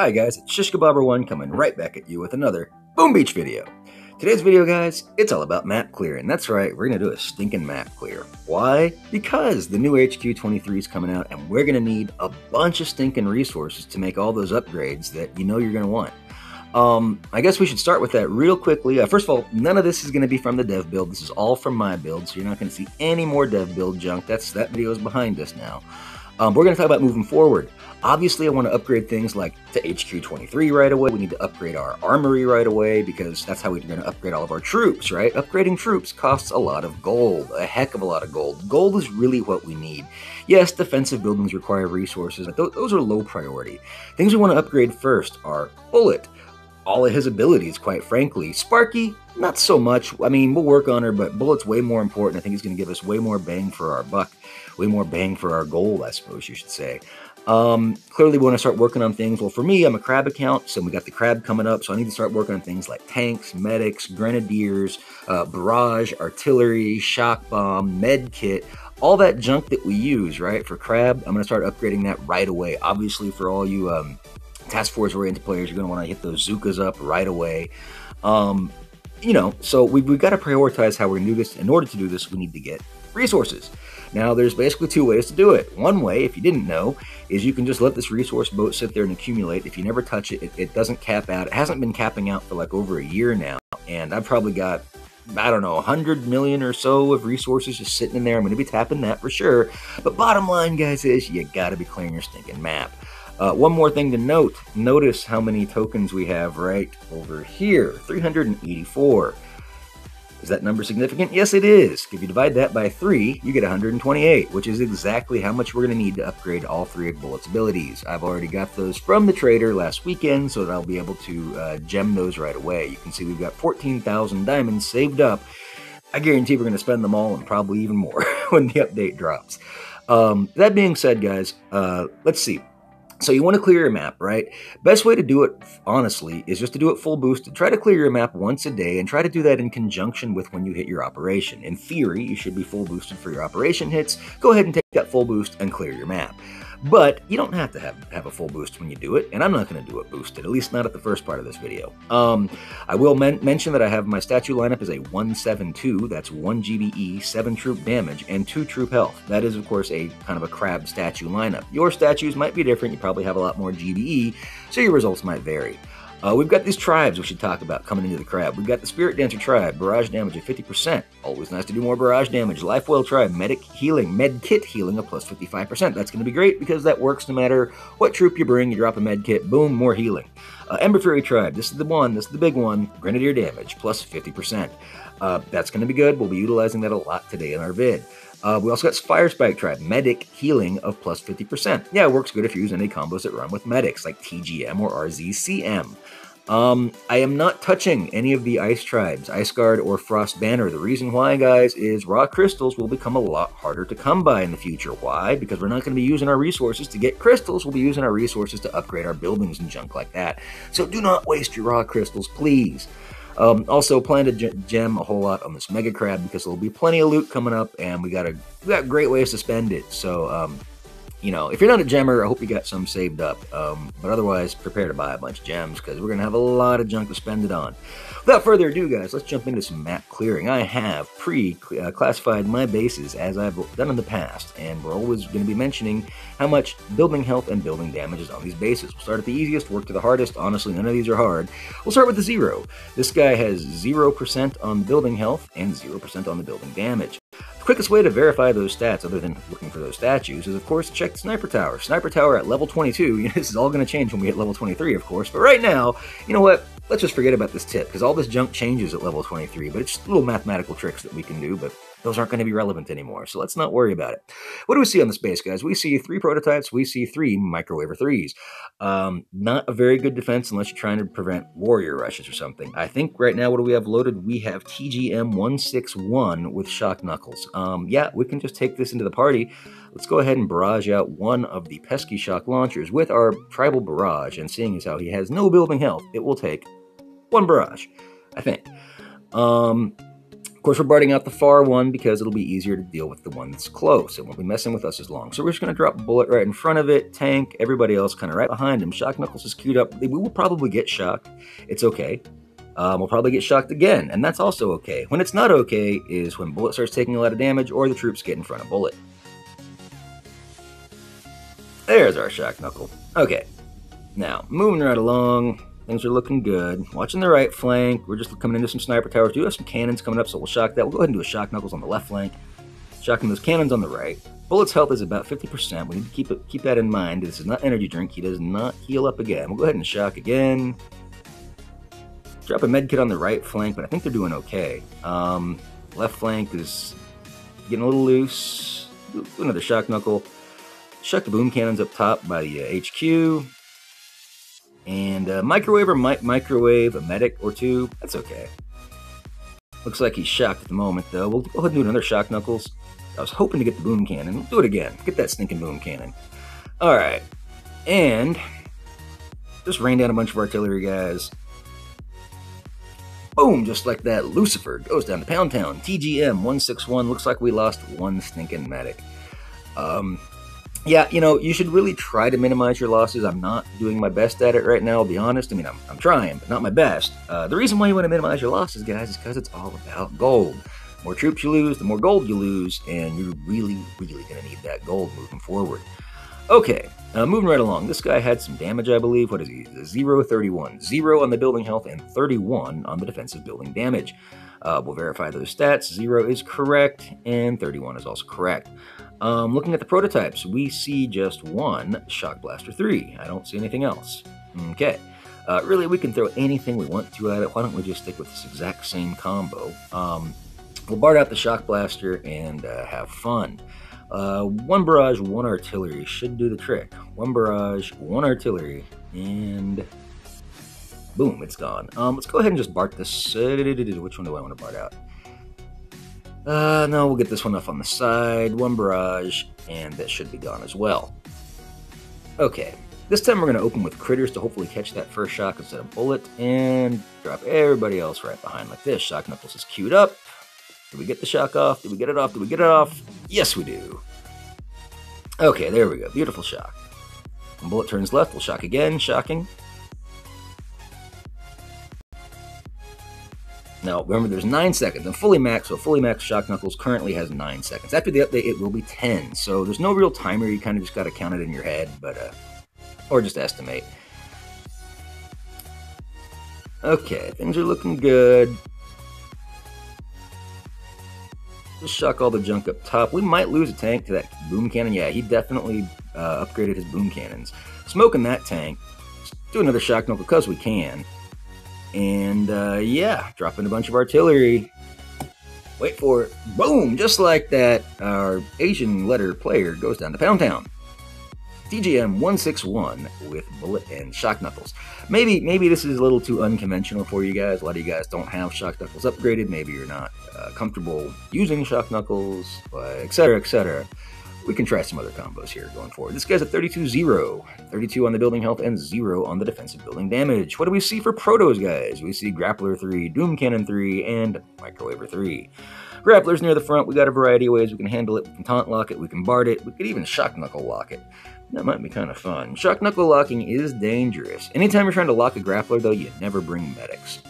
Hi guys, it's ShishkaBobber1 coming right back at you with another Boom Beach video. Today's video, guys, it's all about map clearing. That's right, we're going to do a stinking map clear. Why? Because the new HQ23 is coming out and we're going to need a bunch of stinking resources to make all those upgrades that you know you're going to want. I guess we should start with that real quickly. First of all, none of this is going to be from the dev build. This is all from my build, so you're not going to see any more dev build junk. That video is behind us now. We're going to talk about moving forward. Obviously, I want to upgrade things like to HQ23 right away. We need to upgrade our armory right away because that's how we're going to upgrade all of our troops, right? Upgrading troops costs a lot of gold, a heck of a lot of gold. Gold is really what we need. Yes, defensive buildings require resources, but those are low priority. Things we want to upgrade first are Bullet. All of his abilities, quite frankly. Sparky, not so much. I mean, we'll work on her, but Bullet's way more important. I think he's going to give us way more bang for our buck. Way more bang for our gold, I suppose you should say. Clearly we want to start working on things. Well, for me, I'm a crab account, so we got the crab coming up, so I need to start working on things like tanks, medics, grenadiers, barrage, artillery, shock bomb, med kit, all that junk that we use, right, for crab. I'm going to start upgrading that right away. Obviously, for all you task force oriented players, you're going to want to hit those Zookas up right away. You know, so we've got to prioritize how we're going to do this. In order to do this, we need to get resources. Now, there's basically two ways to do it. One way, if you didn't know, is you can just let this resource boat sit there and accumulate. If you never touch it, it doesn't cap out. It hasn't been capping out for like over a year now, and I've probably got, I don't know, 100 million or so of resources just sitting in there. I'm going to be tapping that for sure. But bottom line, guys, is you got to be clearing your stinking map. One more thing to note. Notice how many tokens we have right over here. 384. Is that number significant? Yes, it is. If you divide that by 3, you get 128, which is exactly how much we're going to need to upgrade all 3 of Bullet's abilities. I've already got those from the trader last weekend, so that I'll be able to gem those right away. You can see we've got 14,000 diamonds saved up. I guarantee we're going to spend them all and probably even more when the update drops. That being said, guys, let's see. So you want to clear your map, right? Best way to do it, honestly, is just to do it full boosted. Try to clear your map once a day and try to do that in conjunction with when you hit your operation. In theory, you should be full boosted for your operation hits. Go ahead and take that full boost and clear your map. But you don't have to have a full boost when you do it, and I'm not going to do it boosted, at least not at the first part of this video. I will mention that I have my statue lineup as a 172, that's 1 GBE, 7 troop damage, and 2 troop health. That is, of course, a kind of a crab statue lineup. Your statues might be different, you probably have a lot more GBE, so your results might vary. We've got these tribes we should talk about coming into the crab. We've got the Spirit Dancer tribe, barrage damage of 50%. Always nice to do more barrage damage. Life Well tribe, medic healing, med kit healing of plus 55%. That's going to be great because that works no matter what troop you bring. You drop a med kit, boom, more healing. Ember Fury tribe, this is the one, this is the big one. Grenadier damage, plus 50%. That's going to be good. We'll be utilizing that a lot today in our vid. We also got Fire Spike tribe, medic healing of plus 50%. Yeah, it works good if you use any combos that run with medics, like TGM or RZCM. I am not touching any of the Ice tribes, Ice Guard or Frost Banner. The reason why, guys, is raw crystals will become a lot harder to come by in the future. Why? Because we're not going to be using our resources to get crystals. We'll be using our resources to upgrade our buildings and junk like that. So do not waste your raw crystals, please. Also, plan to gem a whole lot on this Mega Crab because there'll be plenty of loot coming up, and we got great ways to spend it. So, you know, if you're not a gemmer, I hope you got some saved up. But otherwise, prepare to buy a bunch of gems because we're going to have a lot of junk to spend it on. Without further ado, guys, let's jump into some map clearing. I have pre-classified my bases as I've done in the past, and we're always going to be mentioning how much building health and building damage is on these bases. We'll start at the easiest, work to the hardest. Honestly, none of these are hard. We'll start with the 0. This guy has 0% on building health and 0% on the building damage. The quickest way to verify those stats, other than looking for those statues, is of course to check the Sniper Tower. Sniper Tower at level 22, this is all going to change when we hit level 23, of course, but right now, you know what, let's just forget about this tip, because all this junk changes at level 23, but it's little mathematical tricks that we can do, but those aren't going to be relevant anymore, so let's not worry about it. What do we see on the space, guys? We see 3 prototypes, we see 3 microwaver 3s. Not a very good defense unless you're trying to prevent warrior rushes or something. I think right now, what do we have loaded? We have TGM 161 with shock knuckles. Yeah, we can just take this into the party. Let's go ahead and barrage out one of the pesky shock launchers with our tribal barrage, and seeing as how he has no building health, it will take 1 barrage, I think. Of course, we're biting out the far one because it'll be easier to deal with the one that's close. It won't be messing with us as long. So we're just going to drop a bullet right in front of it, tank, everybody else kind of right behind him. Shock Knuckles is queued up. We will probably get shocked. It's okay. We'll probably get shocked again, and that's also okay. When it's not okay is when Bullet starts taking a lot of damage or the troops get in front of Bullet. There's our Shock Knuckle. Okay, now, moving right along. Things are looking good. Watching the right flank. We're just coming into some sniper towers. We do have some cannons coming up, so we'll shock that. We'll go ahead and do a Shock Knuckles on the left flank. Shocking those cannons on the right. Bullet's health is about 50%. We need to keep that in mind. This is not energy drink. He does not heal up again. We'll go ahead and shock again. Drop a medkit on the right flank, but I think they're doing okay. Left flank is getting a little loose. Do another Shock Knuckle. Shock the boom cannons up top by the HQ. And Microwaver might microwave a medic or two. That's okay. Looks like he's shocked at the moment, though. We'll go ahead and do another Shock Knuckles. I was hoping to get the boom cannon. We'll do it again. Get that stinking boom cannon. Alright. And just rain down a bunch of artillery, guys. Boom! Just like that, Lucifer goes down to Pound Town. TGM 161. Looks like we lost one stinking medic. Yeah, you know, you should really try to minimize your losses. I'm not doing my best at it right now, I'll be honest. I mean, I'm trying, but not my best. The reason why you want to minimize your losses, guys, is because it's all about gold. The more troops you lose, the more gold you lose, and you're really, really going to need that gold moving forward. Okay, moving right along. This guy had some damage, I believe. What is he? 0, 31. 0 on the building health and 31 on the defensive building damage. We'll verify those stats. 0 is correct, and 31 is also correct. Looking at the prototypes, we see just one Shock Blaster 3. I don't see anything else. Okay. Really, we can throw anything we want to at it. Why don't we just stick with this exact same combo? We'll BART out the Shock Blaster and have fun. One barrage, one artillery should do the trick. One barrage, one artillery, and boom, it's gone. Let's go ahead and just BART this. Which one do I want to BART out? No, we'll get this one up on the side. One barrage, and that should be gone as well. Okay, this time we're going to open with critters to hopefully catch that first shock instead of bullet, and drop everybody else right behind like this. Shock Knuckles is queued up. Did we get the shock off? Did we get it off? Did we get it off? Yes, we do. Okay, there we go. Beautiful shock. When bullet turns left, we'll shock again. Shocking. Now, remember, there's 9 seconds. And fully maxed, so fully maxed Shock Knuckles currently has 9 seconds. After the update, it will be 10. So there's no real timer. You kind of just got to count it in your head, but or just estimate. Okay, things are looking good. Just shock all the junk up top. We might lose a tank to that boom cannon. Yeah, he definitely upgraded his boom cannons. Smoking that tank. Let's do another Shock Knuckle because we can. And yeah, drop in a bunch of artillery. Wait for it. Boom! Just like that, our Asian letter player goes down to Pound Town. TGM 161 with bullet and Shock Knuckles. Maybe this is a little too unconventional for you guys. A lot of you guys don't have Shock Knuckles upgraded. Maybe you're not comfortable using Shock Knuckles, etc., etc. We can try some other combos here going forward. This guy's at 32-0. 32 on the building health and 0 on the defensive building damage. What do we see for Protos, guys? We see Grappler 3, Doom Cannon 3, and Microwaver 3. Grappler's near the front. We got a variety of ways we can handle it. We can taunt lock it. We can BART it. We could even Shock Knuckle lock it. That might be kind of fun. Shock Knuckle locking is dangerous. Anytime you're trying to lock a Grappler, though, you never bring medics.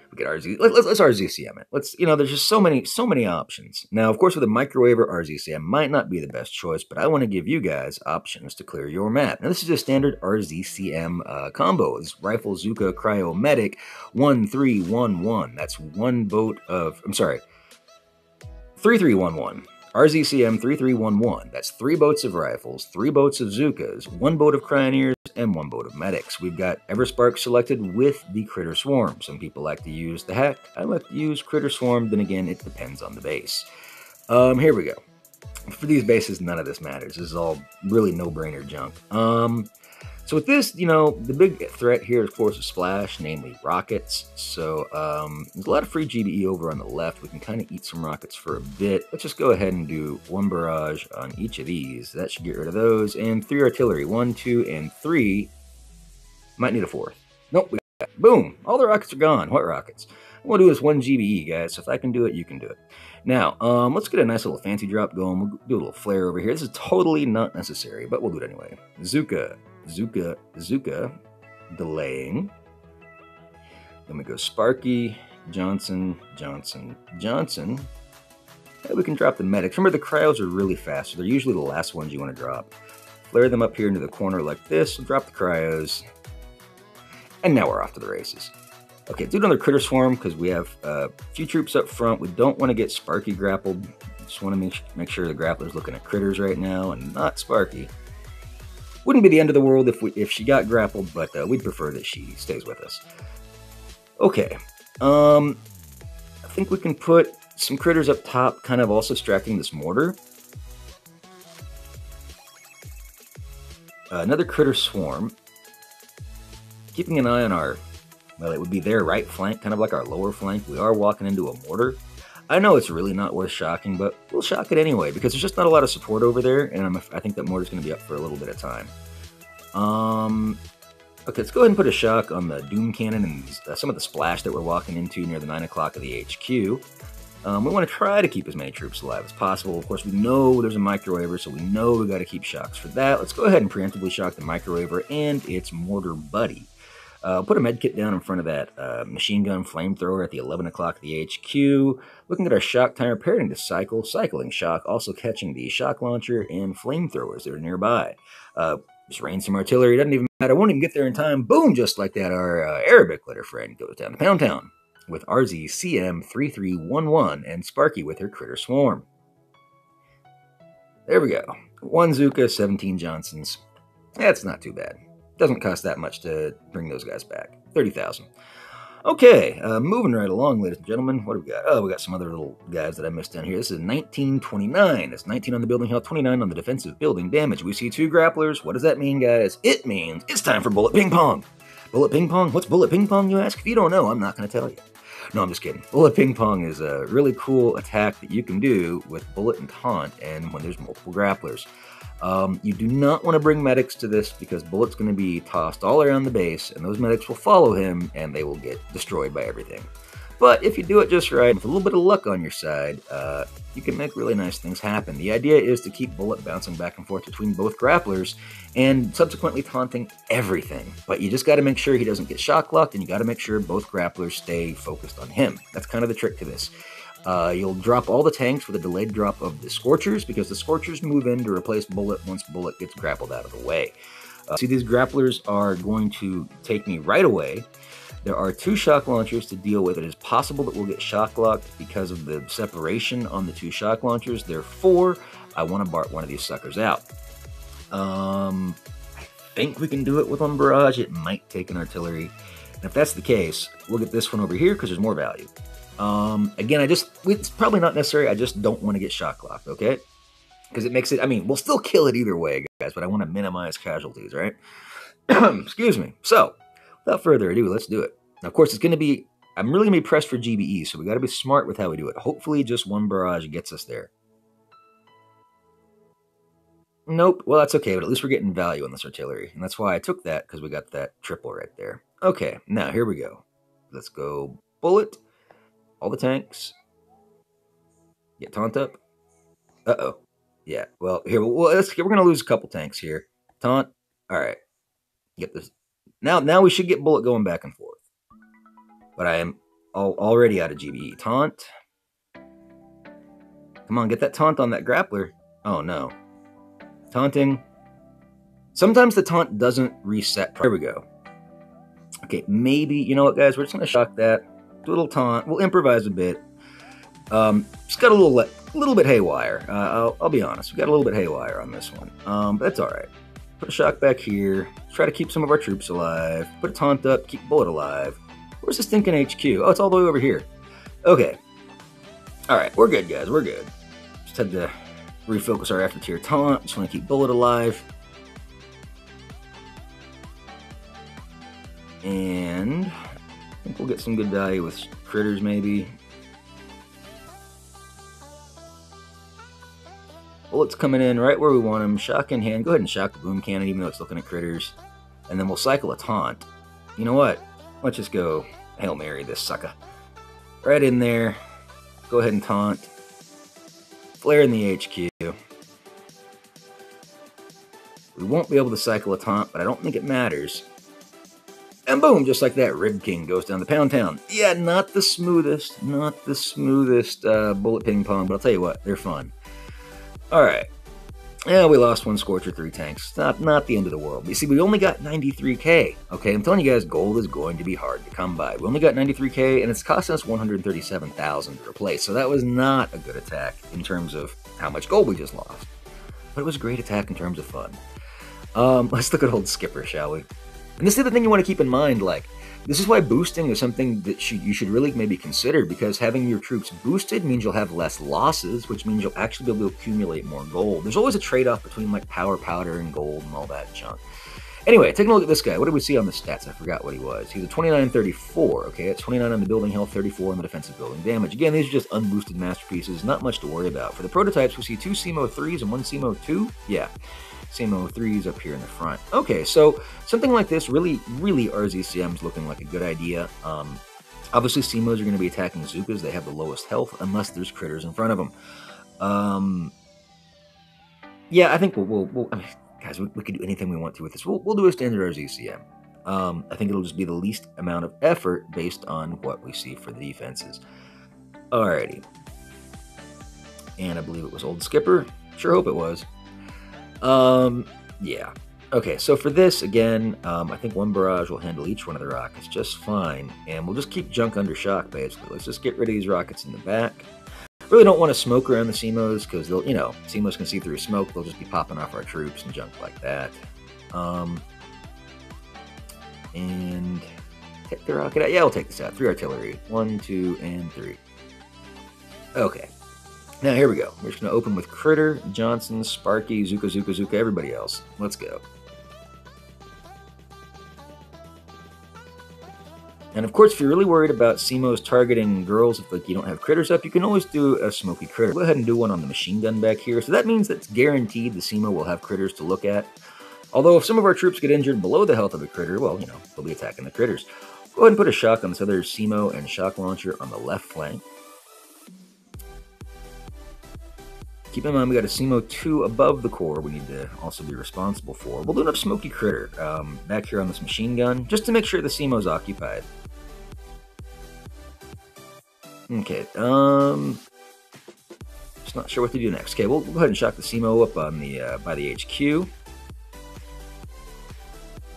We get RZ. Let's RZCM it. There's just so many options. Now, of course, with a Microwaver, RZCM might not be the best choice, but I want to give you guys options to clear your map. Now, this is a standard RZCM combo. It's Rifle Zuka Cryo Medic 1311. That's one boat of. 3311. RZCM 3311. That's 3 boats of rifles, 3 boats of Zukas, 1 boat of Cryoneers, and 1 boat of medics. We've got Everspark selected with the Critter Swarm. Some people like to use the Hack. I like to use Critter Swarm. Then again, it depends on the base. Here we go. For these bases, none of this matters. This is all really no-brainer junk. So with this, the big threat here, of course, is Splash, namely rockets. So there's a lot of free GBE over on the left. We can kind of eat some rockets for a bit. Let's just go ahead and do 1 barrage on each of these. That should get rid of those. And 3 artillery. 1, 2, and 3. Might need a 4th. Nope. Boom. All the rockets are gone. What rockets? We'll do this 1 GBE, guys. So if I can do it, you can do it. Now, let's get a nice little fancy drop going. We'll do a little flare over here. This is totally not necessary, but we'll do it anyway. Zuka, Zuka, Zuka, delaying. Then we go Sparky, Johnson, Johnson, Johnson. And we can drop the medics. Remember, the cryos are really fast, so they're usually the last ones you want to drop. Flare them up here into the corner like this, drop the cryos, and now we're off to the races. Okay, do another critter swarm because we have a few troops up front. We don't want to get Sparky grappled. Just want to make sure the grappler's looking at critters right now and not Sparky. Wouldn't be the end of the world if she got grappled, but we'd prefer that she stays with us. Okay, I think we can put some critters up top, kind of also distracting this mortar. Another critter swarm. Keeping an eye on our, well, it would be their right flank, kind of like our lower flank. We are walking into a mortar. I know it's really not worth shocking, but we'll shock it anyway, because there's just not a lot of support over there, and I think that mortar's going to be up for a little bit of time. Okay, let's go ahead and put a shock on the Doom Cannon and some of the splash that we're walking into near the 9 o'clock of the HQ. We want to try to keep as many troops alive as possible. Of course, we know there's a microwaver, so we know we got to keep shocks for that. Let's go ahead and preemptively shock the microwaver and its mortar buddy. Put a medkit down in front of that machine gun flamethrower at the 11 o'clock of the HQ. Looking at our shock timer, paired into cycling shock, also catching the shock launcher and flamethrowers that are nearby. Just rain some artillery, doesn't even matter, won't even get there in time. Boom, just like that, our Arabic letter friend goes down to Pound Town with RZCM3311 and Sparky with her critter swarm. There we go. 1 Zuka, 17 Johnsons. That's not too bad. Doesn't cost that much to bring those guys back. 30,000. Okay, moving right along, ladies and gentlemen. What do we got? Oh, we got some other little guys that I missed down here. This is 1929. That's 19 on the building health, 29 on the defensive building damage. We see 2 grapplers. What does that mean, guys? It means it's time for bullet ping pong. Bullet ping pong? What's bullet ping pong, you ask? If you don't know, I'm not going to tell you. No, I'm just kidding. Bullet ping pong is a really cool attack that you can do with bullet and taunt, and when there's multiple grapplers. You do not want to bring medics to this because Bullet's going to be tossed all around the base, and those medics will follow him, and they will get destroyed by everything. But if you do it just right, with a little bit of luck on your side, you can make really nice things happen. The idea is to keep Bullet bouncing back and forth between both grapplers, and subsequently taunting everything. But you just got to make sure he doesn't get shock locked, and you got to make sure both grapplers stay focused on him. That's kind of the trick to this. You'll drop all the tanks with a delayed drop of the Scorchers, because the Scorchers move in to replace Bullet once Bullet gets grappled out of the way. See, these grapplers are going to take me right away. There are 2 shock launchers to deal with. It is possible that we'll get shock locked because of the separation on the 2 shock launchers. Therefore, I want to BART one of these suckers out. I think we can do it with 1 barrage. It might take an artillery. And if that's the case, we'll get this one over here because there's more value. Again, it's probably not necessary. I just don't want to get shock locked, okay? Because it makes it, I mean, we'll still kill it either way, guys, but I want to minimize casualties, right? Excuse me. So, without further ado, let's do it. Now, of course, it's going to be, I'm really going to be pressed for GBE, so we got to be smart with how we do it. Hopefully, just 1 barrage gets us there. Nope. Well, that's okay, but at least we're getting value on this artillery. And that's why I took that, because we got that triple right there. Okay, now, here we go. Let's go Bullet. All the tanks. Get taunt up. Uh-oh. Yeah, well, here, we're going to lose a couple tanks here. Taunt. All right. Get this. Now we should get Bullet going back and forth. But I am already out of GBE. Taunt. Come on, get that taunt on that grappler. Oh, no. Taunting. Sometimes the taunt doesn't reset. There we go. Okay, maybe, you know what, guys? We're just going to shock that. Do a little taunt. We'll improvise a bit. Just got a little bit haywire. I'll be honest. We got a little bit haywire on this one. But that's all right. Put a shock back here. Try to keep some of our troops alive. Put a taunt up. Keep Bullet alive. Where's the stinking HQ? Oh, it's all the way over here. Okay. All right. We're good, guys. We're good. Just had to refocus our efforts here. Taunt. Just want to keep Bullet alive. And I think we'll get some good value with critters, maybe. Bullets coming in right where we want them. Shock in hand. Go ahead and shock the boom cannon, even though it's looking at critters. And then we'll cycle a taunt. You know what? Let's just go Hail Mary this sucker. right in there. Go ahead and taunt. Flare in the HQ. We won't be able to cycle a taunt, but I don't think it matters. And boom, just like that, Rib King goes down to Pound Town. Yeah, not the smoothest bullet ping pong, but I'll tell you what, they're fun. Alright. Yeah, we lost one Scorcher, 3 tanks. Not the end of the world. But you see, we only got 93k. Okay, I'm telling you guys, gold is going to be hard to come by. We only got 93k, and it's costing us 137,000 to replace. So that was not a good attack in terms of how much gold we just lost. But it was a great attack in terms of fun. Let's look at old Skipper, shall we? And this is the thing you want to keep in mind, like, this is why boosting is something that you should really maybe consider, because having your troops boosted means you'll have less losses, which means you'll actually be able to accumulate more gold. There's always a trade-off between, like, power powder and gold and all that junk. Anyway, taking a look at this guy. What did we see on the stats? I forgot what he was. He's a 29-34, okay? It's 29 on the building health, 34 on the defensive building damage. Again, these are just unboosted masterpieces, not much to worry about. For the prototypes, we see 2 CMO 3s and 1 CMO 2. Yeah. CMO 3s up here in the front. Okay, so something like this, really RZCM is looking like a good idea. Obviously, CMOs are going to be attacking Zookas. They have the lowest health, unless there's critters in front of them. Yeah, I think we'll I mean, guys, we can do anything we want to with this. We'll do a standard RZCM. I think it'll just be the least amount of effort based on what we see for the defenses. Alrighty. And I believe it was old Skipper. Sure hope it was. Yeah. Okay, so for this, again, I think 1 barrage will handle each one of the rockets just fine, and we'll just keep junk under shock, basically. Let's just get rid of these rockets in the back. Really don't want to smoke around the CMOs, because they'll, you know, CMOs can see through smoke. They'll just be popping off our troops and junk like that. And take the rocket out. Yeah, we'll take this out. 3 artillery. 1, 2, and 3. Okay. Now, here we go. We're just going to open with Critter, Johnson, Sparky, Zuka, everybody else. Let's go. And of course, if you're really worried about CMOs targeting girls, if like you don't have critters up, you can always do a smoky critter. Go ahead and do one on the machine gun back here. So that means that it's guaranteed the CMO will have critters to look at. Although if some of our troops get injured below the health of a critter, well, you know, they'll be attacking the critters. Go ahead and put a shock on this other CMO and shock launcher on the left flank. Keep in mind, we got a CMO 2 above the core we need to also be responsible for. We'll do enough smoky critter back here on this machine gun, just to make sure the CMO's occupied. Okay, just not sure what to do next. Okay, we'll go ahead and shock the CMO up on the by the HQ.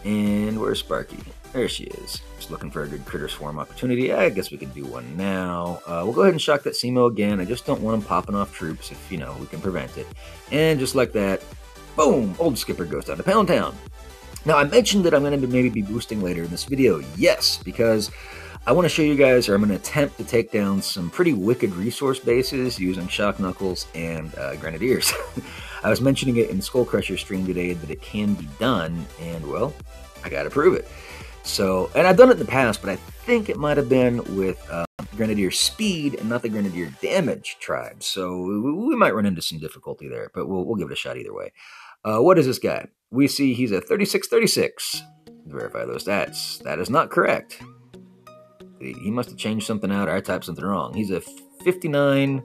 And where's Sparky? There she is. Just looking for a good critter swarm opportunity. I guess we can do one now. We'll go ahead and shock that CMO again. I just don't want him popping off troops if, you know, we can prevent it. And just like that, boom, old Skipper goes down to Pound Town. Now, I mentioned that I'm going to maybe be boosting later in this video. Yes, because I want to show you guys, or I'm going to attempt to take down some pretty wicked resource bases using Shock Knuckles and Grenadiers. I was mentioning it in Skull Crusher stream today that it can be done, and well, I got to prove it. So, and I've done it in the past, but I think it might have been with Grenadier Speed and not the Grenadier Damage tribe. So we might run into some difficulty there, but we'll give it a shot either way. What is this guy? We see he's a 36-36. Verify those stats. That is not correct. He must have changed something out, or I typed something wrong. He's a 59-36.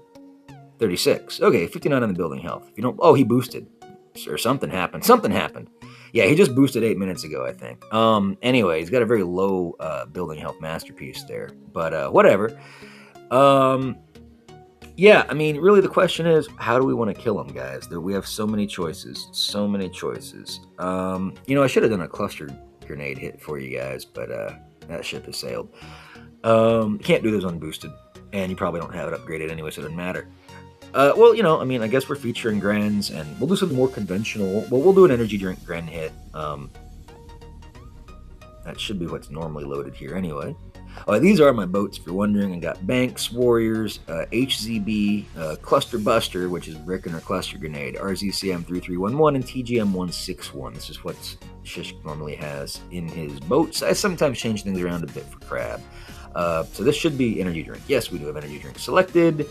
Okay, 59 on the building health. If you don't, oh, he boosted, or something happened. Something happened. Yeah, he just boosted 8 minutes ago, I think. Anyway, he's got a very low building health masterpiece there, but whatever. Yeah, I mean, really the question is, how do we want to kill him, guys? We have so many choices, so many choices. You know, I should have done a cluster grenade hit for you guys, but that ship has sailed. Can't do those unboosted, and you probably don't have it upgraded anyway, so it doesn't matter. Well, you know, I mean, I guess we're featuring Grens, and we'll do something more conventional. Well, we'll do an energy drink Gren hit. That should be what's normally loaded here anyway. Oh, these are my boats, if you're wondering. I got Banks, Warriors, HZB, Cluster Buster, which is Brick and her Cluster Grenade, RZCM 3311, and TGM 161. This is what Shish normally has in his boats. I sometimes change things around a bit for Crab. So this should be energy drink. Yes, we do have energy drink selected.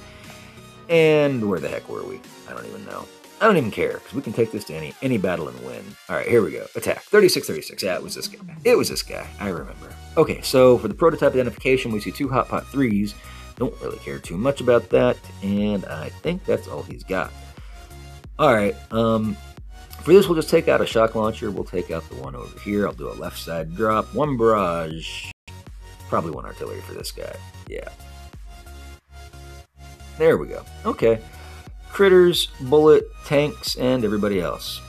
And where the heck were we? I don't even know. I don't even care, because we can take this to any battle and win. All right, here we go. Attack. 36-36. Yeah, it was this guy. It was this guy. I remember. Okay, so for the prototype identification, we see 2 Hot Pot 3s, Don't really care too much about that, and I think that's all he's got. Alright, for this we'll just take out a shock launcher. We'll take out the one over here. I'll do a left side drop, one barrage, probably one artillery for this guy. Yeah. There we go. Okay. Critters, bullet, tanks, and everybody else.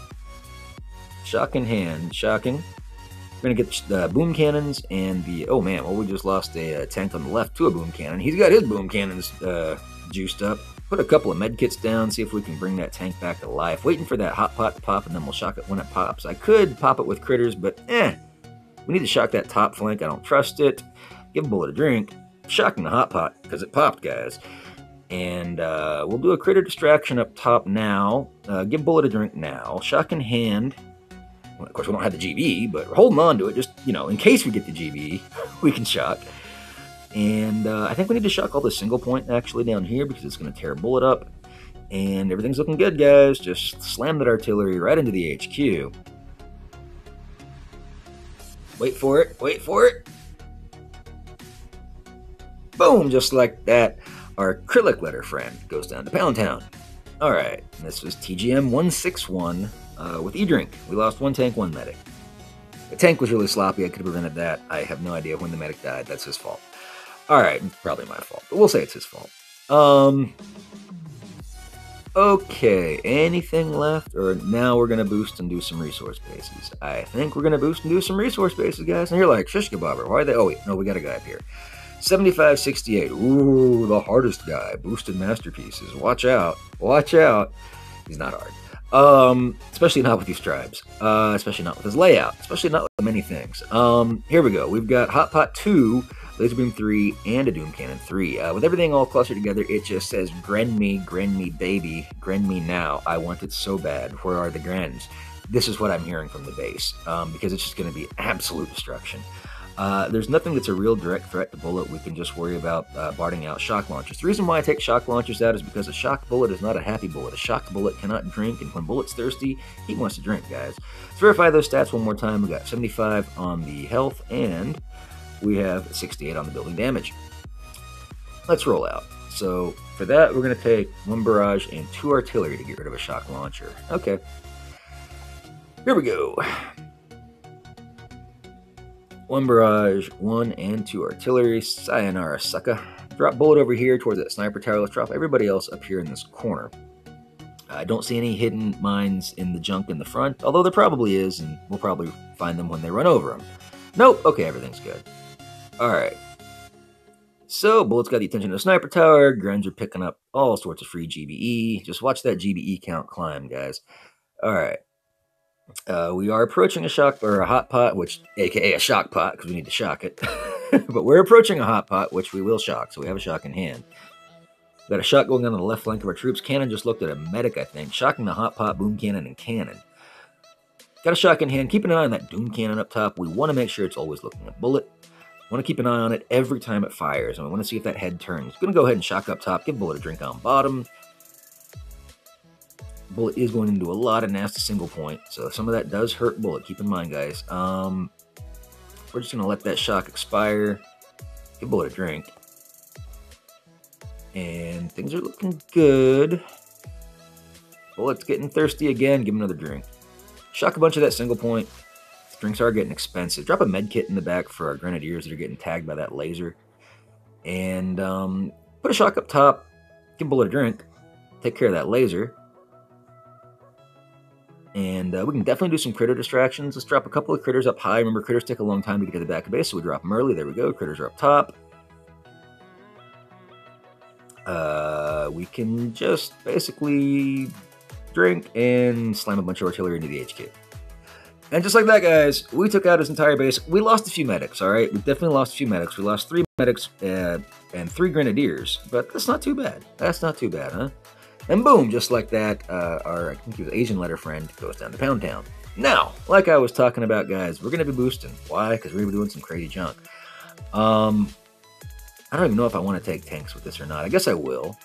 Shock in hand. Shocking. We're going to get the boom cannons and the... Oh, man. Well, we just lost a tank on the left to a boom cannon. He's got his boom cannons juiced up. Put a couple of med kits down, see if we can bring that tank back to life. Waiting for that hot pot to pop, and then we'll shock it when it pops. I could pop it with critters, but we need to shock that top flank. I don't trust it. Give a bullet a drink. Shocking the hot pot, because it popped, guys. And we'll do a critter distraction up top now. Give bullet a drink now. Shock in hand. Well, of course, we don't have the GB, but we're holding on to it just, in case we get the GB, we can shock. And I think we need to shock all the single point actually down here because it's going to tear a bullet up. And everything's looking good, guys. Just slam that artillery right into the HQ. Wait for it. Wait for it. Boom! Just like that. Our acrylic letter friend goes down to Pound Town. Alright, this was TGM 161 with E-Drink. We lost one tank, one medic. The tank was really sloppy. I could have prevented that. I have no idea when the medic died. That's his fault. Alright, probably my fault, but we'll say it's his fault. Okay, anything left? Or now we're going to boost and do some resource bases. I think we're going to boost and do some resource bases, guys. And you're like, shish kebabber, why are they? Oh, wait, no, we got a guy up here. 7568. Ooh, the hardest guy. Boosted masterpieces. Watch out. Watch out. He's not hard. Especially not with these tribes. Especially not with his layout. Especially not with many things. Here we go. We've got Hot Pot 2, Laser Beam 3, and a Doom Cannon 3. With everything all clustered together, it just says, Gren me, baby. Gren me now. I want it so bad. Where are the Grens? This is what I'm hearing from the base. Because it's just going to be absolute destruction. There's nothing that's a real direct threat to bullet. We can just worry about barding out shock launchers. The reason why I take shock launchers out is because a shocked bullet is not a happy bullet. A shocked bullet cannot drink, and when bullet's thirsty, he wants to drink, guys. Let's verify those stats one more time. We got 75 on the health, and we have 68 on the building damage. Let's roll out. So for that, we're going to take one barrage and 2 artillery to get rid of a shock launcher. Okay. Here we go. 1 barrage, 1 and 2 artillery. Sayonara, sucker. Drop bullet over here towards that sniper tower. Let's drop everybody else up here in this corner. I don't see any hidden mines in the junk in the front, although there probably is, and we'll probably find them when they run over them. Nope. Okay, everything's good. Alright. So, Bullet's got the attention of the sniper tower. Grens are picking up all sorts of free GBE. Just watch that GBE count climb, guys. Alright. We are approaching a shock or a hot pot, which aka a shock pot because we need to shock it. But we're approaching a hot pot, which we will shock, so we have a shock in hand. Got a shot going on the left flank of our troops. Cannon just looked at a medic, I think, shocking the hot pot, boom cannon, and cannon. Got a shock in hand. Keep an eye on that doom cannon up top. We want to make sure it's always looking at bullet. Want to keep an eye on it every time it fires, and we want to see if that head turns. Going to go ahead and shock up top. Give bullet a drink on bottom. Bullet is going into a lot of nasty single point, so some of that does hurt bullet. Keep in mind, guys. We're just going to let that shock expire. Give bullet a drink. And things are looking good. Bullet's getting thirsty again. Give him another drink. Shock a bunch of that single point. Drinks are getting expensive. Drop a med kit in the back for our grenadiers that are getting tagged by that laser. And put a shock up top. Give bullet a drink. Take care of that laser. And we can definitely do some critter distractions. Let's drop a couple of critters up high. Remember, critters take a long time to get to the back of base, so we drop them early. There we go. Critters are up top. We can just basically drink and slam a bunch of artillery into the HQ. And just like that, guys, we took out his entire base. We lost a few medics, all right? We definitely lost a few medics. We lost 3 medics and 3 grenadiers, but that's not too bad. That's not too bad, huh? And boom, just like that, our, I think he was Asian letter friend goes down to Pound Town. Now, like I was talking about, guys, we're going to be boosting. Why? Because we're going to be doing some crazy junk. I don't even know if I want to take tanks with this or not. I guess I will.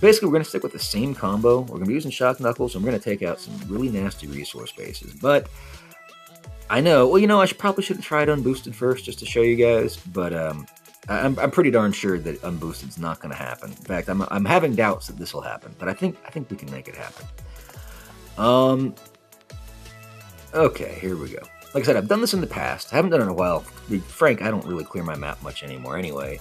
Basically, we're going to stick with the same combo. We're going to be using Shock Knuckles, and we're going to take out some really nasty resource bases. But I know, well, you know, I probably should have tried unboosted first just to show you guys. But I'm pretty darn sure that unboosted's not going to happen. In fact, I'm having doubts that this will happen, but I think we can make it happen. Okay, here we go. Like I said, I've done this in the past. I haven't done it in a while. To be frank, I don't really clear my map much anymore anyway.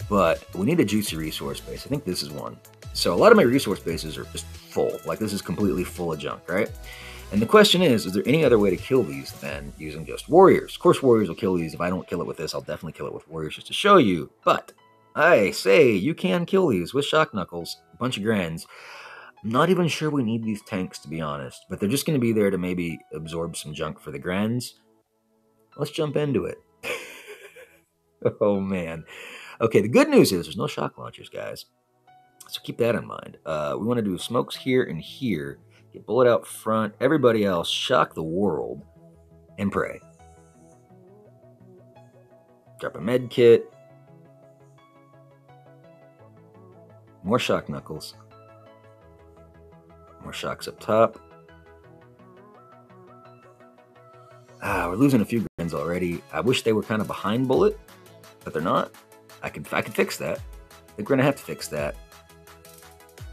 But we need a juicy resource base. I think this is one. So a lot of my resource bases are just full. Like this is completely full of junk, right? And the question is there any other way to kill these than using just warriors? Of course, warriors will kill these. If I don't kill it with this, I'll definitely kill it with warriors just to show you. But I say you can kill these with shock knuckles, a bunch of Grens. I'm not even sure we need these tanks, to be honest. But they're just going to be there to maybe absorb some junk for the Grens. Let's jump into it. Oh, man. Okay, the good news is there's no shock launchers, guys. So keep that in mind. We want to do smokes here and here. Get bullet out front. Everybody else, shock the world. And pray. Drop a med kit. More shock knuckles. More shocks up top. We're losing a few Grens already. I wish they were kind of behind bullet, but they're not. I could fix that. I think we're gonna have to fix that.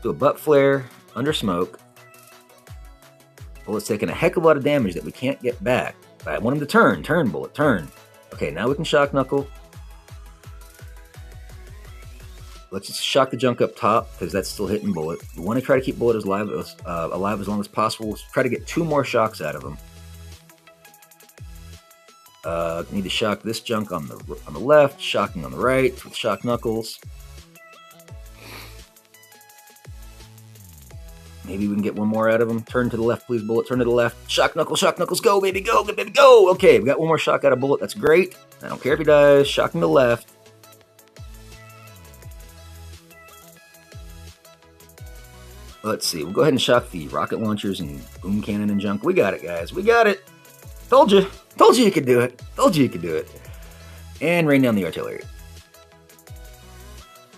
Do a butt flare under smoke. Bullet's taking a heck of a lot of damage that we can't get back. But I want him to turn, bullet, turn. Okay, now we can shock knuckle. Let's just shock the junk up top because that's still hitting bullet. We want to try to keep bullet alive as long as possible. Let's try to get 2 more shocks out of him. Need to shock this junk on the left, shocking on the right with shock knuckles. Maybe we can get 1 more out of him. Turn to the left, please, bullet. Turn to the left. Shock knuckles, go, baby, go, baby, go. Okay, we got 1 more shock out of bullet. That's great. I don't care if he dies. Shocking the left. Let's see. We'll go ahead and shock the rocket launchers and boom cannon and junk. We got it, guys. We got it. Told you. Told you you could do it. Told you you could do it. And rain down the artillery.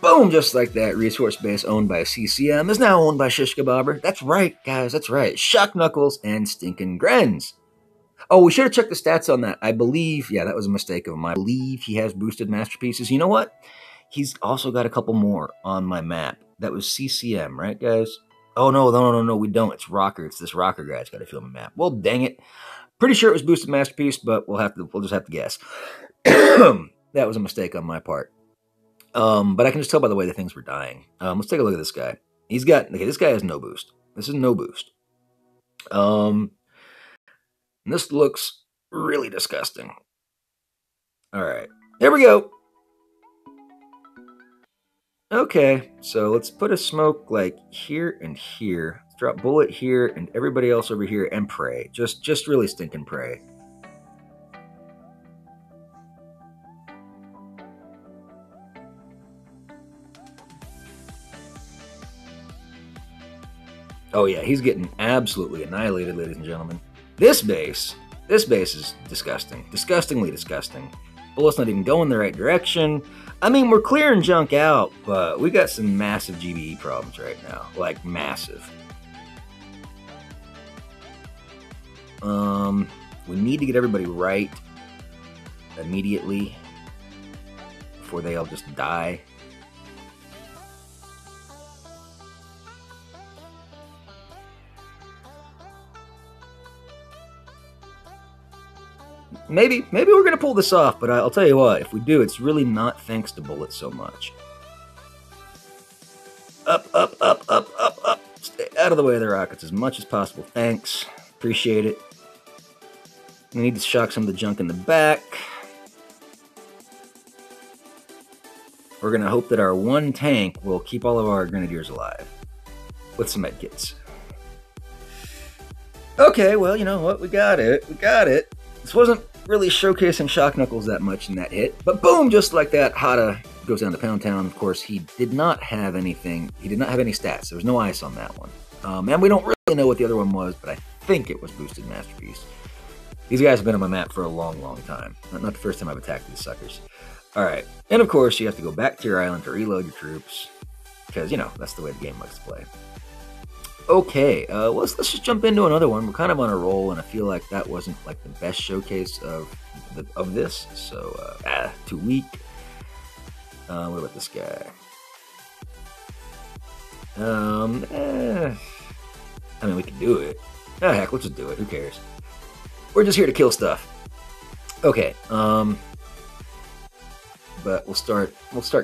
Boom, just like that. Resource base owned by CCM is now owned by Shish Kebabber. That's right, guys. That's right. Shock knuckles and stinking Grens. Oh, we should have checked the stats on that. I believe, yeah, that was a mistake of mine. I believe he has boosted masterpieces. You know what? He's also got a couple more on my map. That was CCM, right, guys? Oh, no, we don't. It's Rocker. It's this Rocker guy that's got to fill my map. Well, dang it. Pretty sure it was boosted masterpiece, but we'll just have to guess. That was a mistake on my part. But I can just tell by the way the things were dying. Let's take a look at this guy. This guy has no boost. This is no boost. This looks really disgusting. All right, there we go. Okay, so let's put a smoke like here and here. Let's drop bullet here and everybody else over here and pray. Just really stinking pray. Oh yeah, he's getting absolutely annihilated, ladies and gentlemen. This base is disgusting. Disgustingly disgusting. Bullet's not even going the right direction. I mean, we're clearing junk out, but we got some massive GBE problems right now. Like, massive. We need to get everybody right immediately before they all just die. Maybe we're going to pull this off, but I'll tell you what, if we do, it's really not thanks to bullets so much. Up, up, up, up, up, up. Stay out of the way of the rockets as much as possible. Thanks. Appreciate it. We need to shock some of the junk in the back. We're going to hope that our 1 tank will keep all of our grenadiers alive with some medkits. Okay, well, you know what? We got it. We got it. This wasn't really showcasing shock knuckles that much in that hit, but boom, just like that, Hada goes down to Pound Town. Of course, he did not have anything. He did not have any stats. There was no ice on that one. And we don't really know what the other one was, but I think it was boosted masterpiece. These guys have been on my map for a long, long time. Not the first time I've attacked these suckers. All right, and of course, you have to go back to your island to reload your troops, because, you know, that's the way the game likes to play. Okay, well, let's just jump into another one. We're kind of on a roll, and I feel like that wasn't like the best showcase of this. So, too weak. What about this guy? I mean, we can do it. Ah, heck, let's just do it. Who cares? We're just here to kill stuff. Okay, but we'll start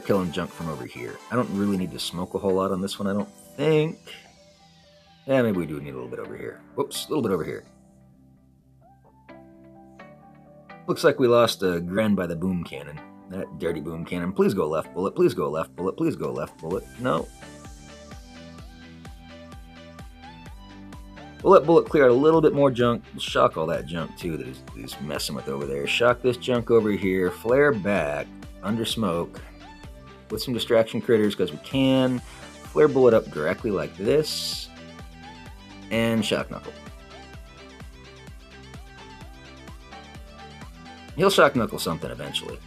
killing junk from over here. I don't really need to smoke a whole lot on this one, I don't think. Yeah, maybe we do need a little bit over here. Whoops, a little bit over here. Looks like we lost a Gren by the boom cannon. That dirty boom cannon. Please go left bullet. Please go left bullet. Please go left bullet. No. We'll let bullet clear out a little bit more junk. We'll shock all that junk too that he's messing with over there. Shock this junk over here. Flare back under smoke with some distraction critters because we can. Flare bullet up directly like this. And shock knuckle. He'll shock knuckle something eventually.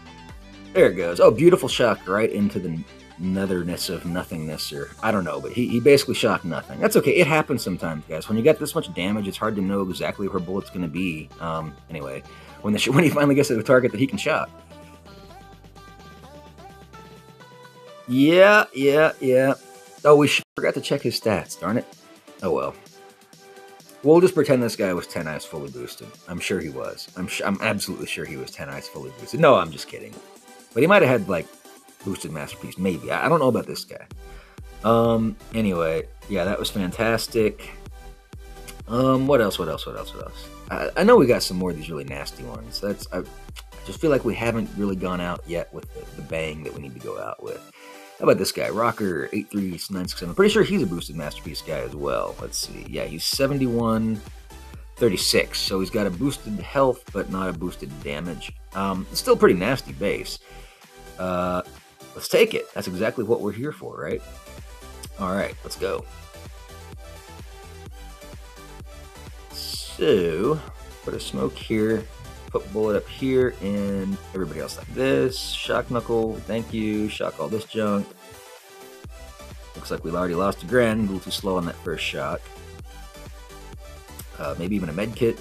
There it goes. Oh, beautiful shock right into the netherness of nothingness, or I don't know, but he basically shocked nothing. That's okay. It happens sometimes, guys. When you get this much damage, it's hard to know exactly where bullet's going to be. Anyway, when he finally gets to a target that he can shock. Yeah. Oh, we forgot to check his stats. Darn it. Oh well. We'll just pretend this guy was 10 eyes fully boosted. I'm sure he was. I'm absolutely sure he was 10 eyes fully boosted. No, I'm just kidding. But he might have had, like, boosted Masterpiece. Maybe. I don't know about this guy. Anyway, yeah, that was fantastic. What else? I know we got some more of these really nasty ones. I just feel like we haven't really gone out yet with the bang that we need to go out with. How about this guy, Rocker 83967? I'm pretty sure he's a boosted Masterpiece guy as well. Let's see. Yeah, he's 7136, so he's got a boosted health, but not a boosted damage. It's still pretty nasty base. Let's take it. That's exactly what we're here for, right? All right, let's go. So, put a smoke here. Put bullet up here, and everybody else like this. Shock knuckle, thank you. Shock all this junk. Looks like we've already lost a Gren. A little too slow on that first shock. Maybe even a med kit.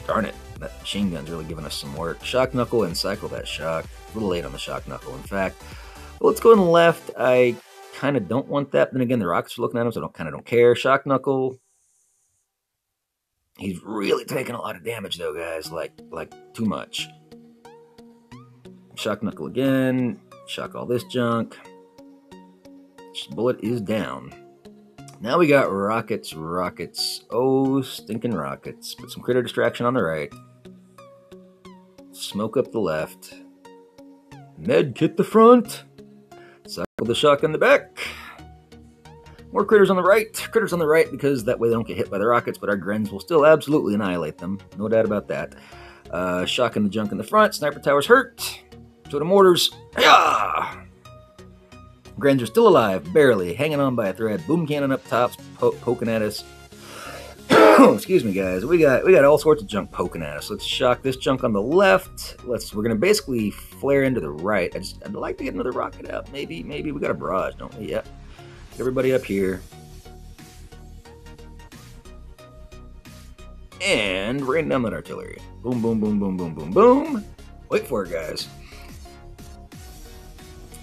Darn it, that machine gun's really giving us some work. Shock knuckle and cycle that shock. A little late on the shock knuckle, in fact. Well, let's go on the left. I kind of don't want that. Then again, the rockets are looking at him, so I kind of don't care. Shock knuckle. He's really taking a lot of damage, though, guys. Like too much. Shock knuckle again. Shock all this junk. Bullet is down. Now we got rockets. Oh, stinking rockets. Put some critter distraction on the right. Smoke up the left. Med kit the front. Cycle the shock in the back. More critters on the right. Critters on the right because that way they don't get hit by the rockets, but our Grens will still absolutely annihilate them. No doubt about that. Shocking the junk in the front. Sniper towers hurt. So the mortars. Yeah! Grens are still alive, barely. Hanging on by a thread. Boom cannon up top, poking at us. Excuse me, guys. We got all sorts of junk poking at us. Let's shock this junk on the left. We're gonna basically flare into the right. I'd like to get another rocket out. Maybe we got a barrage, don't we? Yep. Everybody up here. And rain down that artillery. Boom, boom, boom, boom, boom, boom, boom. Wait for it, guys.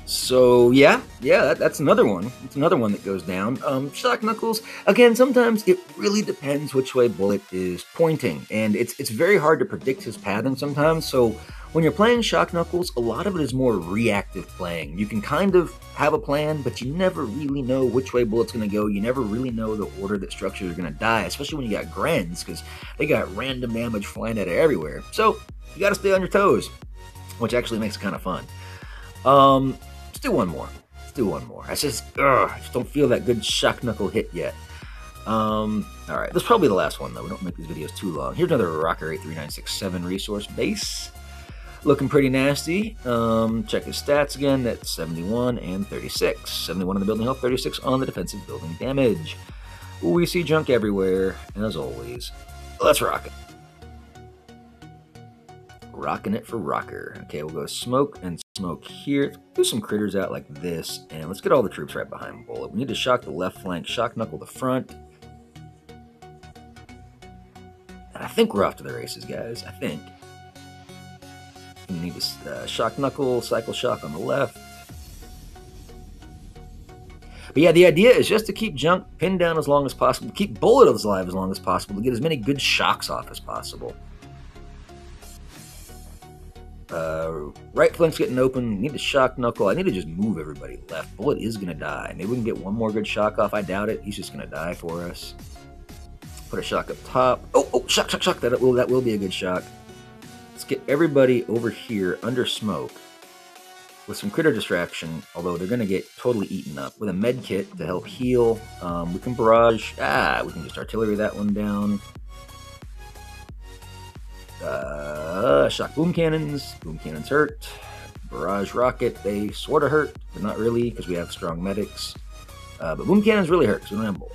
So, yeah, that's another one. It's another one that goes down. Shock knuckles, again, sometimes it really depends which way bullet is pointing. And it's very hard to predict his pattern sometimes. So when you're playing shock knuckles, a lot of it is more reactive playing. You can kind of have a plan, but you never really know which way bullet's going to go. You never really know the order that structures are going to die, especially when you got Grens, because they got random damage flying at it everywhere. So you got to stay on your toes, which actually makes it kind of fun. Let's do one more. I just don't feel that good shock knuckle hit yet. All right, that's probably the last one, though. We don't make these videos too long. Here's another Rocker 83967 resource base. Looking pretty nasty. Check his stats again. That's 71 and 36. 71 on the building health, 36 on the defensive building damage. We see junk everywhere, as always. Let's rock it. Rocking it for Rocker. Okay, we'll go smoke and smoke here. Do some critters out like this, and let's get all the troops right behind Bullet. We need to shock the left flank, shock knuckle the front. And I think we're off to the races, guys. I think. You need to shock knuckle, cycle shock on the left. But yeah, the idea is just to keep junk pinned down as long as possible, keep bullet alive as long as possible, to get as many good shocks off as possible. Right flank's getting open. Need to shock knuckle. I need to just move everybody left. Bullet is going to die. Maybe we can get one more good shock off. I doubt it. He's just going to die for us. Put a shock up top. Oh, shock. That will be a good shock. Let's get everybody over here under smoke with some critter distraction, although they're going to get totally eaten up. With a med kit to help heal. We can barrage. We can just artillery that one down. Shock boom cannons. Boom cannons hurt. Barrage rocket, they sort of hurt, but not really because we have strong medics. But boom cannons really hurt because we don't have bullet.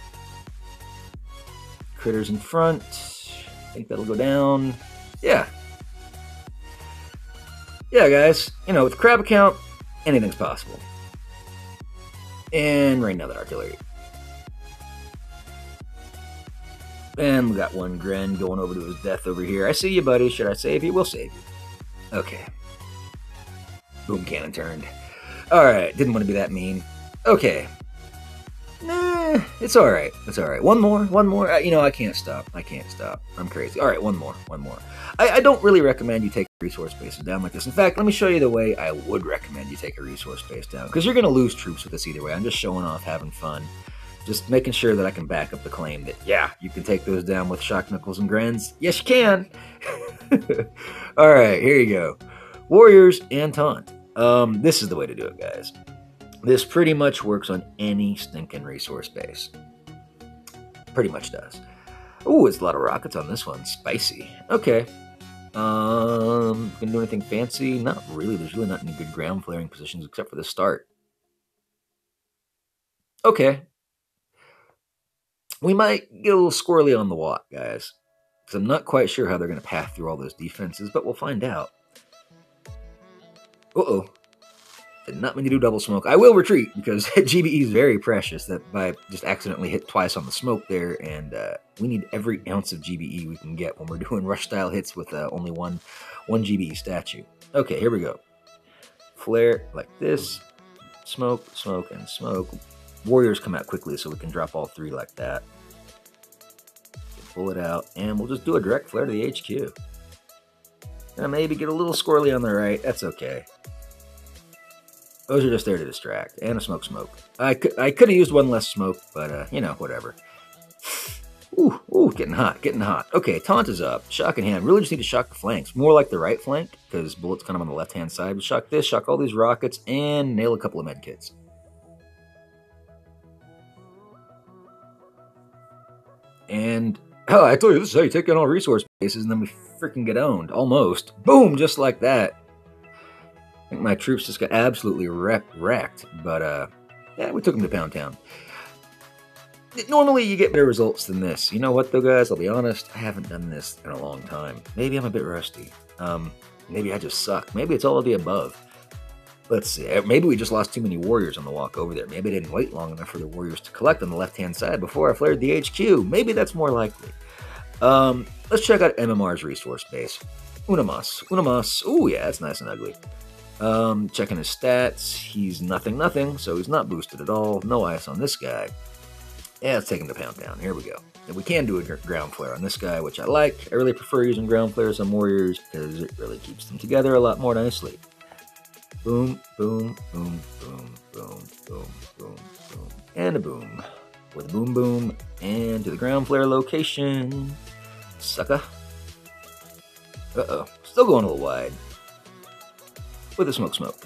Critters in front. I think that'll go down. Yeah. Yeah, guys. You know, with the crab account, anything's possible. And right now that artillery. And we got one Gren going over to his death over here. I see you, buddy. Should I save you? We'll save you. Okay. Boom cannon turned. Alright, didn't want to be that mean. Okay. Nah, it's alright. It's alright. One more. You know, I can't stop. I'm crazy. Alright, one more. I don't really recommend you take resource bases down like this. In fact, let me show you the way I would recommend you take a resource base down. Because you're going to lose troops with this either way. I'm just showing off, having fun. Just making sure that I can back up the claim that, yeah, you can take those down with shock knuckles and Grens. Yes, you can. Alright, here you go. Warriors and taunt. This is the way to do it, guys. This pretty much works on any stinking resource base. Pretty much does. Ooh, it's a lot of rockets on this one. Spicy. Okay. Gonna do anything fancy? Not really. There's really not any good ground flaring positions except for the start. Okay. We might get a little squirrely on the walk, guys. Because I'm not quite sure how they're going to path through all those defenses, but we'll find out. Uh-oh. Did not mean to do double smoke. I will retreat, because GBE is very precious that I just accidentally hit twice on the smoke there, and we need every ounce of GBE we can get when we're doing rush-style hits with only one GBE statue. Okay, here we go. Flare like this. Smoke, and smoke. Warriors come out quickly, so we can drop all three like that. Pull it out, and we'll just do a direct flare to the HQ. And maybe get a little squirrely on the right. That's okay. Those are just there to distract. And a smoke. I could have used one less smoke, but, you know, whatever. Ooh, getting hot. Okay, taunt is up. Shock in hand. Really just need to shock the flanks. More like the right flank, because bullet's kind of on the left-hand side. But shock this, shock all these rockets, and nail a couple of medkits. And, oh, I told you, this is how you take down all resource bases, and then we freaking get owned. Almost. Boom, just like that. I think my troops just got absolutely wrecked. But, yeah, we took them to Pound Town. Normally, you get better results than this. You know what, though, guys? I'll be honest. I haven't done this in a long time. Maybe I'm a bit rusty. Maybe I just suck. Maybe it's all of the above. Let's see. Maybe we just lost too many warriors on the walk over there. Maybe I didn't wait long enough for the warriors to collect on the left-hand side before I flared the HQ. Maybe that's more likely. Let's check out MMR's resource base. Unamas. Ooh, yeah, that's nice and ugly. Checking his stats. He's nothing, so he's not boosted at all. No ice on this guy. Yeah, let's take him to Pound Town. Here we go. And we can do a ground flare on this guy, which I like. I really prefer using ground flares on warriors because it really keeps them together a lot more nicely. Boom, boom, boom, boom, boom, boom, boom, boom, and a boom. With a boom, boom, and to the ground flare location. Sucker. Uh-oh. Still going a little wide. With a smoke.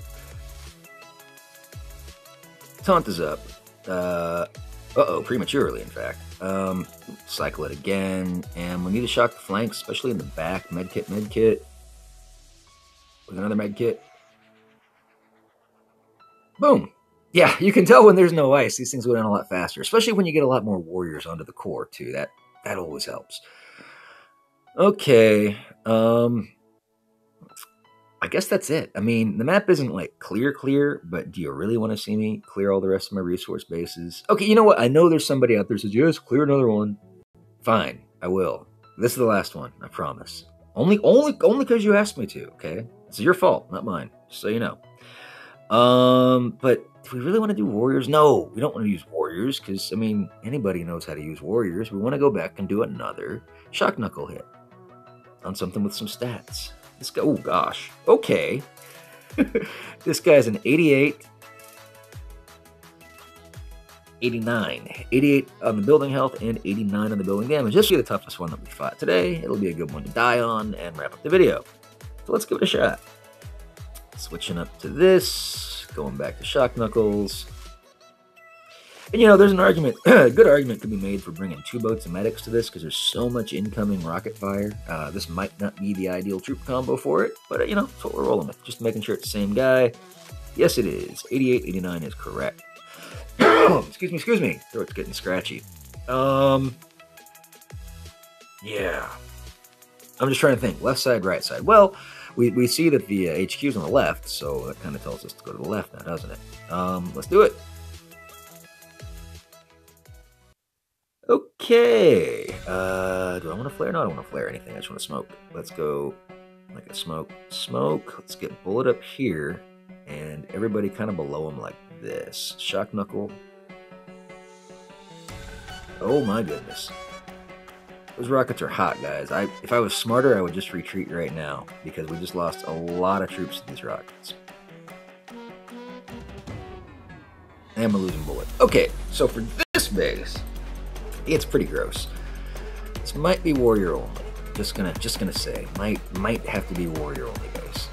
Taunt is up. Uh-oh, prematurely, in fact. Cycle it again, and we need to shock the flanks, especially in the back. Medkit. With another medkit. Boom! Yeah, you can tell when there's no ice, these things go down a lot faster, especially when you get a lot more warriors onto the core, too. That always helps. Okay, I guess that's it. I mean, the map isn't, like, clear, but do you really want to see me clear all the rest of my resource bases? Okay, you know what? I know there's somebody out there who says, yes, clear another one. Fine, I will. This is the last one, I promise. Only because you asked me to, okay? It's your fault, not mine, just so you know. But do we really want to do warriors? No, we don't want to use warriors, because, I mean, anybody knows how to use warriors. We want to go back and do another shock knuckle hit on something with some stats. This guy, oh gosh, okay. This guy's an 88, 89. 88 on the building health and 89 on the building damage. This will be the toughest one that we fought today. It'll be a good one to die on and wrap up the video. So let's give it a shot. Switching up to this, going back to shock knuckles. And you know, there's an argument, a good argument could be made for bringing 2 boats of medics to this because there's so much incoming rocket fire. This might not be the ideal troop combo for it, but you know, that's what we're rolling with. Just making sure it's the same guy. Yes, it is. 88, 89 is correct. Excuse me. Throat's getting scratchy. Yeah. I'm just trying to think. Left side, right side. Well, we see that the HQ's on the left, so that kind of tells us to go to the left now, doesn't it? Let's do it. Okay. Do I want to flare? No, I don't want to flare anything. I just want to smoke. Let's go like a smoke. Let's get bullet up here, and everybody kind of below him like this. Shock knuckle. Oh my goodness. Those rockets are hot, guys. If I was smarter, I would just retreat right now, because we just lost a lot of troops to these rockets. And we're losing bullet. Okay, so for this base, it's pretty gross. This might be warrior only. Just gonna say, might have to be warrior only base.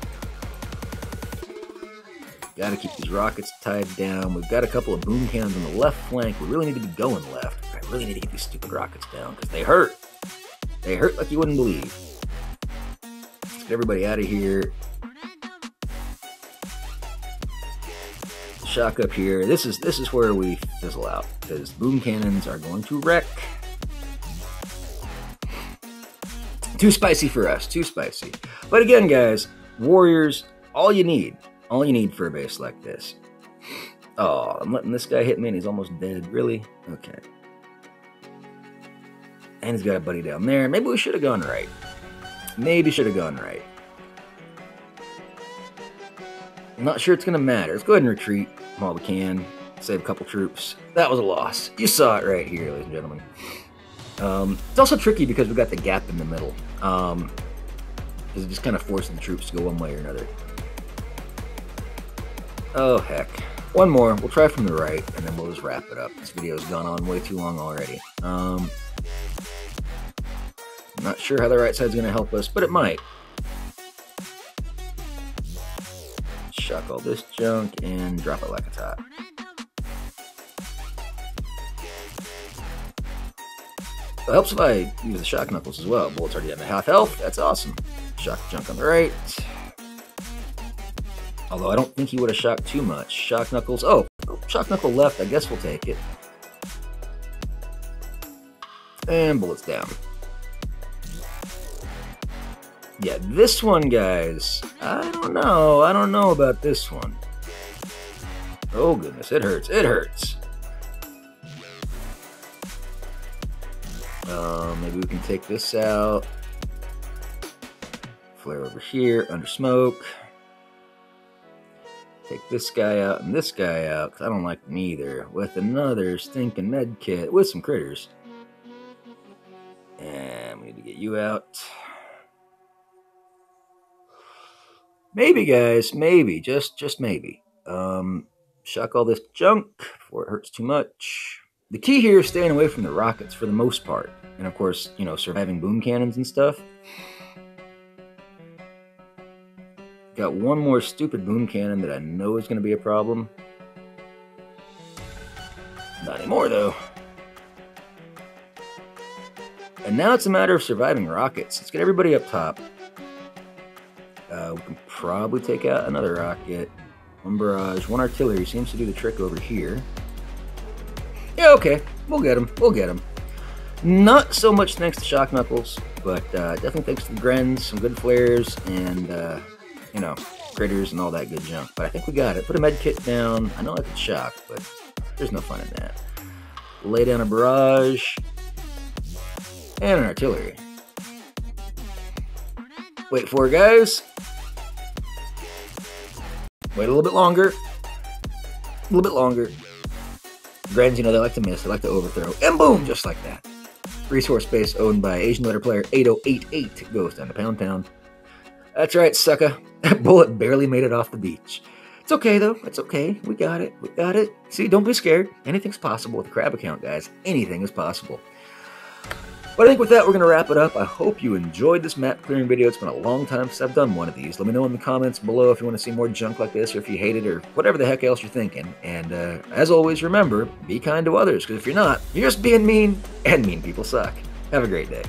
Gotta keep these rockets tied down. We've got a couple of boom cannons on the left flank. We really need to be going left. I really need to get these stupid rockets down because they hurt. They hurt like you wouldn't believe. Let's get everybody out of here. Shock up here. This is where we fizzle out, because boom cannons are going to wreck. Too spicy for us. Too spicy. But again, guys, warriors, all you need for a base like this. Oh, I'm letting this guy hit me and he's almost dead. Really? Okay. And he's got a buddy down there. Maybe we should have gone right. Maybe should have gone right. I'm not sure it's going to matter. Let's go ahead and retreat while we can. Save a couple troops. That was a loss. You saw it right here, ladies and gentlemen. It's also tricky because we've got the gap in the middle. Because it just kind of forces the troops to go one way or another. Oh, heck. One more. We'll try from the right, and then we'll just wrap it up. This video's gone on way too long already. Not sure how the right side's going to help us, but it might. Shock all this junk and drop it like a top. It helps if I use the shock knuckles as well. Bullet's already at my half health. That's awesome. Shock junk on the right. Although I don't think he would have shocked too much. Shock knuckles. Oh, shock knuckle left. I guess we'll take it. And bullets down. Yeah, this one, guys. I don't know about this one. Oh, goodness. It hurts. It hurts. Maybe we can take this out. Flare over here, under smoke. Take this guy out and this guy out, because I don't like them either. With another stinking med kit with some critters. And we need to get you out. Maybe, guys, maybe, just maybe. Shock all this junk before it hurts too much. The key here is staying away from the rockets for the most part. And of course, you know, surviving boom cannons and stuff. Got one more stupid boom cannon that I know is going to be a problem. Not anymore, though. And now it's a matter of surviving rockets. Let's get everybody up top. We can probably take out another rocket. One barrage, one artillery seems to do the trick over here. Yeah, okay. We'll get him. We'll get him. Not so much thanks to shock knuckles, but definitely thanks to the Grens, some good flares, and, you know, critters and all that good junk. But I think we got it. Put a med kit down. I know I could shock, but there's no fun in that. Lay down a barrage. And an artillery. Wait for it, guys. Wait a little bit longer. A little bit longer. Grens, you know, they like to miss. They like to overthrow. And boom, just like that. Resource base owned by Asian letter player 8088 goes down to Pound Town. That's right, sucker. That bullet barely made it off the beach. It's okay, though. It's okay. We got it. We got it. See, don't be scared. Anything's possible with a crab account, guys. Anything is possible. But I think with that, we're going to wrap it up. I hope you enjoyed this map clearing video. It's been a long time since I've done one of these. Let me know in the comments below if you want to see more junk like this, or if you hate it, or whatever the heck else you're thinking. And as always, remember, be kind to others, because if you're not, you're just being mean, and mean people suck. Have a great day.